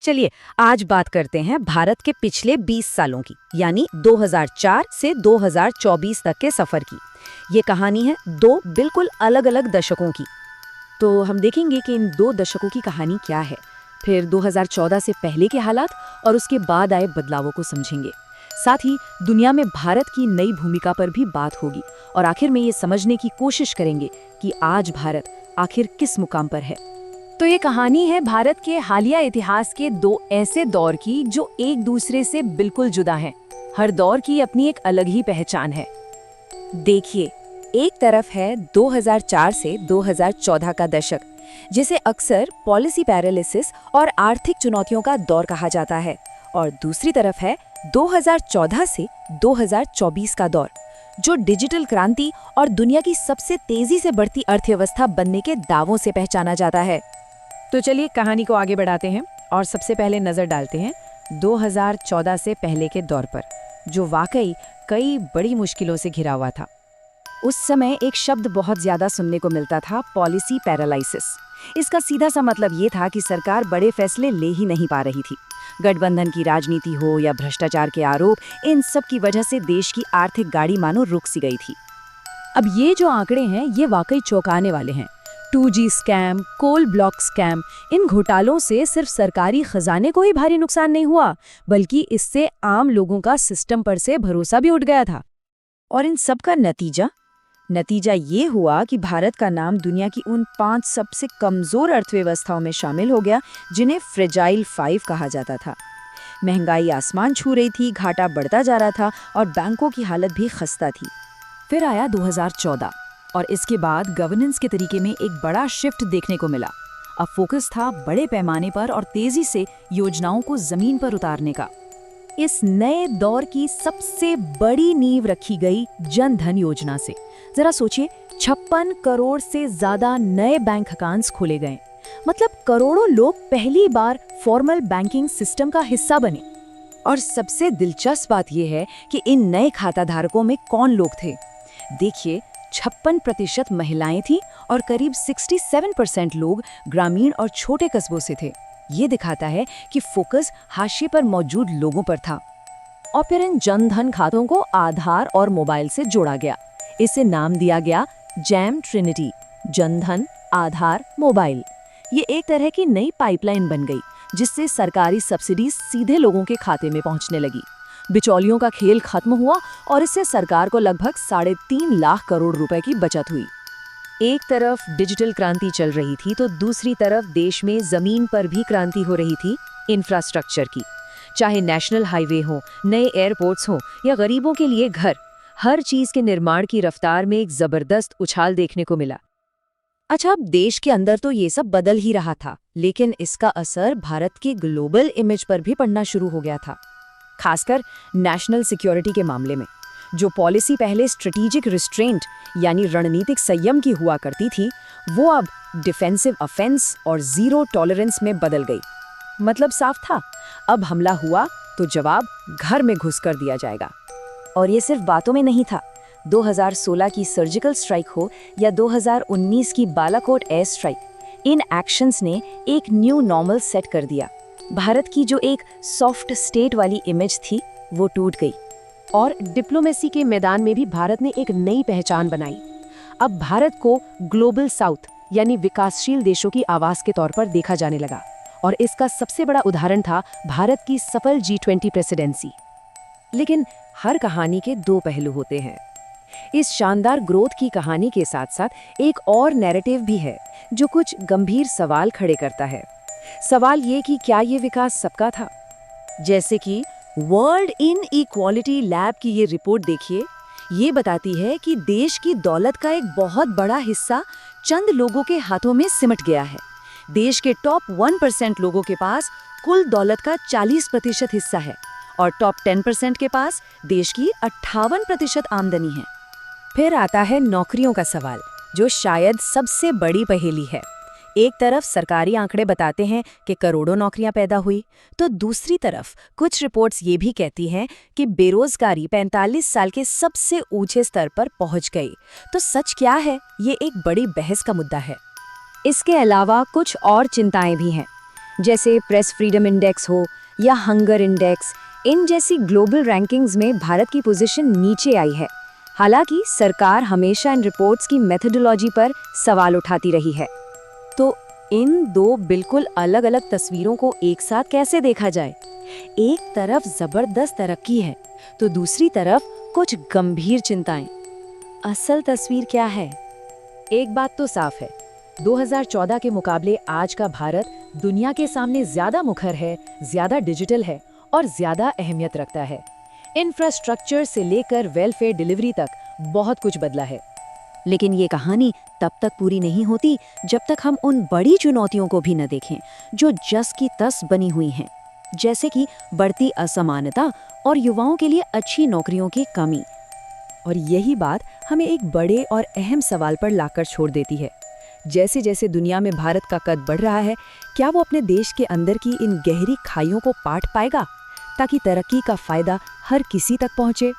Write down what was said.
चलिए आज बात करते हैं भारत के पिछले 20 सालों की, यानी 2004 से 2024 तक के सफर की। ये कहानी है दो बिल्कुल अलग अलग दशकों की। तो हम देखेंगे कि इन दो दशकों की कहानी क्या है, फिर 2014 से पहले के हालात और उसके बाद आए बदलावों को समझेंगे। साथ ही दुनिया में भारत की नई भूमिका पर भी बात होगी और आखिर में ये समझने की कोशिश करेंगे कि आज भारत आखिर किस मुकाम पर है। तो ये कहानी है भारत के हालिया इतिहास के दो ऐसे दौर की जो एक दूसरे से बिल्कुल जुदा हैं। हर दौर की अपनी एक अलग ही पहचान है। देखिए, एक तरफ है 2004 से 2014 का दशक, जिसे अक्सर पॉलिसी पैरालिसिस और आर्थिक चुनौतियों का दौर कहा जाता है, और दूसरी तरफ है 2014 से 2024 का दौर, जो डिजिटल क्रांति और दुनिया की सबसे तेजी से बढ़ती अर्थव्यवस्था बनने के दावों से पहचाना जाता है। तो चलिए कहानी को आगे बढ़ाते हैं और सबसे पहले नजर डालते हैं 2014 से पहले के दौर पर, जो वाकई कई बड़ी मुश्किलों से घिरा हुआ था। उस समय एक शब्द बहुत ज्यादा सुनने को मिलता था, पॉलिसी पैरालिसिस। इसका सीधा सा मतलब ये था कि सरकार बड़े फैसले ले ही नहीं पा रही थी। गठबंधन की राजनीति हो या भ्रष्टाचार के आरोप, इन सब की वजह से देश की आर्थिक गाड़ी मानो रुक सी गई थी। अब ये जो आंकड़े हैं ये वाकई चौंकाने वाले हैं। 2G scam, coal block scam, इन घोटालों से सिर्फ सरकारी खजाने को ही भारी नुकसान नहीं हुआ, बल्कि इससे आम लोगों का सिस्टम पर से भरोसा भी उठ गया था। और इन सब का नतीजा ये हुआ कि भारत का नाम दुनिया की उन 5 सबसे कमजोर अर्थव्यवस्थाओं में शामिल हो गया, जिन्हें फ्रेजाइल 5 कहा जाता था। महंगाई आसमान छू रही थी, घाटा बढ़ता जा रहा था और बैंकों की हालत भी खस्ता थी। फिर आया 2014 और इसके बाद गवर्नेंस के तरीके में एक बड़ा शिफ्ट देखने को मिला। अब फोकस था बड़े पैमाने पर और तेजी से योजनाओं को जमीन पर उतारने का। इस नए दौर की सबसे बड़ी नींव रखी गई जन धन योजना से। जरा सोचिए, 56 करोड़ से ज्यादा नए बैंक अकाउंट्स खोले गए। मतलब करोड़ों लोग पहली बार फॉर्मल बैंकिंग सिस्टम का हिस्सा बने। और सबसे दिलचस्प बात यह है कि इन नए खाताधारकों में कौन लोग थे। देखिए, 56% महिलाएं थीं और करीब 67% लोग ग्रामीण और छोटे कस्बों से थे। ये दिखाता है कि फोकस हाशिए पर मौजूद लोगों पर था। और फिर इन जन धन खातों को आधार और मोबाइल से जोड़ा गया। इसे नाम दिया गया जैम ट्रिनिटी, जन धन, आधार, मोबाइल। ये एक तरह की नई पाइपलाइन बन गई, जिससे सरकारी सब्सिडी सीधे लोगों के खाते में पहुंचने लगी। बिचौलियों का खेल खत्म हुआ और इससे सरकार को लगभग 3.5 लाख करोड़ रुपए की बचत हुई। एक तरफ डिजिटल क्रांति चल रही थी तो दूसरी तरफ देश में जमीन पर भी क्रांति हो रही थी, इंफ्रास्ट्रक्चर की। चाहे नेशनल हाईवे हो, नए एयरपोर्ट्स हो या गरीबों के लिए घर, हर चीज के निर्माण की रफ्तार में एक जबरदस्त उछाल देखने को मिला। अच्छा, अब देश के अंदर तो ये सब बदल ही रहा था, लेकिन इसका असर भारत की ग्लोबल इमेज पर भी पड़ना शुरू हो गया था, खासकर नेशनल सिक्योरिटी के मामले में। जो पॉलिसी पहले स्ट्रेटेजिक रिस्ट्रेंट यानी रणनीतिक संयम की हुआ करती थी, वो अब डिफेंसिव ऑफेंस और जीरो टॉलरेंस में बदल गई। मतलब साफ था, अब हमला हुआ तो जवाब घर में घुस कर दिया जाएगा। और ये सिर्फ बातों में नहीं था। 2016 की सर्जिकल स्ट्राइक हो या 2019 की बालाकोट एयर स्ट्राइक, इन एक्शंस ने एक न्यू नॉर्मल सेट कर दिया। भारत की जो एक सॉफ्ट स्टेट वाली इमेज थी वो टूट गई और डिप्लोमेसी के मैदान में भी भारत ने एक नई पहचान बनाई। अब भारत को ग्लोबल साउथ यानी विकासशील देशों की आवाज के तौर पर देखा जाने लगा, और इसका सबसे बड़ा उदाहरण था भारत की सफल G20 प्रेसिडेंसी। लेकिन हर कहानी के दो पहलू होते हैं। इस शानदार ग्रोथ की कहानी के साथ साथ एक और नैरेटिव भी है जो कुछ गंभीर सवाल खड़े करता है। सवाल ये कि क्या ये विकास सबका था? जैसे कि वर्ल्ड इनइक्वालिटी लैब की ये रिपोर्ट देखिए। ये बताती है कि देश की दौलत का एक बहुत बड़ा हिस्सा चंद लोगों के हाथों में सिमट गया है। देश के टॉप 1% लोगों के पास कुल दौलत का 40% हिस्सा है और टॉप 10% के पास देश की 58% आमदनी है। फिर आता है नौकरियों का सवाल, जो शायद सबसे बड़ी पहेली है। एक तरफ सरकारी आंकड़े बताते हैं कि करोड़ों नौकरियां पैदा हुई, तो दूसरी तरफ कुछ रिपोर्ट्स ये भी कहती हैं कि बेरोजगारी 45 साल के सबसे ऊंचे स्तर पर पहुंच गई। तो सच क्या है, ये एक बड़ी बहस का मुद्दा है। इसके अलावा कुछ और चिंताएं भी हैं, जैसे प्रेस फ्रीडम इंडेक्स हो या हंगर इंडेक्स, इन जैसी ग्लोबल रैंकिंग्स में भारत की पोजीशन नीचे आई है। हालांकि सरकार हमेशा इन रिपोर्ट्स की मेथोडोलॉजी पर सवाल उठाती रही है। तो इन दो बिल्कुल अलग-अलग तस्वीरों को एक साथ कैसे देखा जाए? एक तरफ जबरदस्त तरक्की है, तो दूसरी तरफ कुछ गंभीर चिंताएं। असल तस्वीर क्या है? एक बात तो साफ है, 2014 के मुकाबले आज का भारत दुनिया के सामने ज्यादा मुखर है, ज्यादा डिजिटल है और ज्यादा अहमियत रखता है। इंफ्रास्ट्रक्चर से लेकर वेलफेयर डिलीवरी तक बहुत कुछ बदला है। लेकिन ये कहानी तब तक पूरी नहीं होती जब तक हम उन बड़ी चुनौतियों को भी न देखें जो जस की तस बनी हुई हैं, जैसे कि बढ़ती असमानता और युवाओं के लिए अच्छी नौकरियों की कमी। और यही बात हमें एक बड़े और अहम सवाल पर लाकर छोड़ देती है। जैसे जैसे दुनिया में भारत का कद बढ़ रहा है, क्या वो अपने देश के अंदर की इन गहरी खाइयों को पाट पाएगा ताकि तरक्की का फायदा हर किसी तक पहुंचे?